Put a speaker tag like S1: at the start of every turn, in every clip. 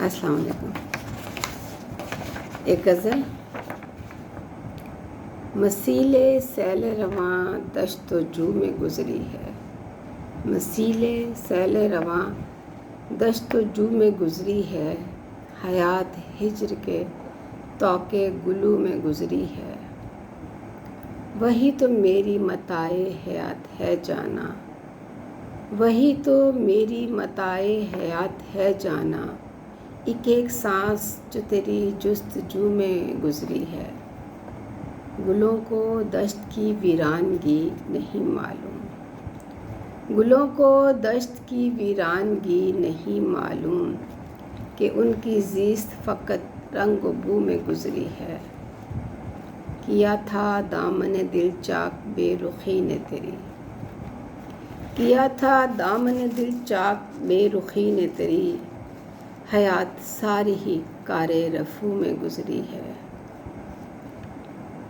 S1: السلام علیکم۔ ایک غزل۔ مسیل سیل رواں دشت و جو میں گزری ہے، مسیل سیل رواں دشت و جو میں گزری ہے، حیات ہجر کے طوق گلو میں گزری ہے۔ وہی تو میری متاع حیات ہے جانا، وہی تو میری متاع حیات ہے جانا، ایک ایک سانس جو تیری جستجو میں گزری ہے۔ گلوں کو دشت کی ویرانگی نہیں معلوم، گلوں کو دشت کی ویرانگی نہیں معلوم، کہ ان کی زیست فقط رنگ و بو میں گزری ہے۔ کیا تھا دامن دل چاک بے رخی نے تیری، کیا تھا دامن دل چاک بے رخی نے تیری، حیات ساری ہی کار رفو میں گزری ہے۔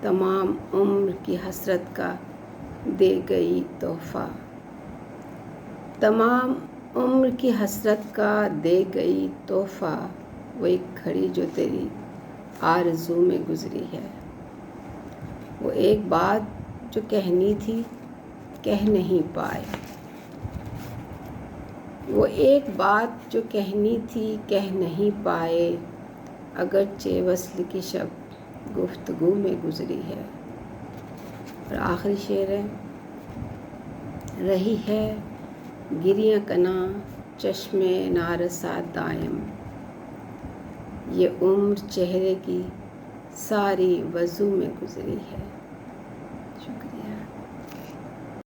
S1: تمام عمر کی حسرت کا دے گئی تحفہ، تمام عمر کی حسرت کا دے گئی تحفہ، وہ ایک گھڑی جو تیری آرزو میں گزری ہے۔ وہ ایک بات جو کہنی تھی کہہ نہیں پائے، وہ ایک بات جو کہنی تھی کہہ نہیں پائے، اگرچہ وصل کی شب گفتگو میں گزری ہے۔ اور آخری شعر ہے، رہی ہے گریاں کناں چشم نارسا دائم، یہ عمر چہرے کی ساری وضو میں گزری ہے۔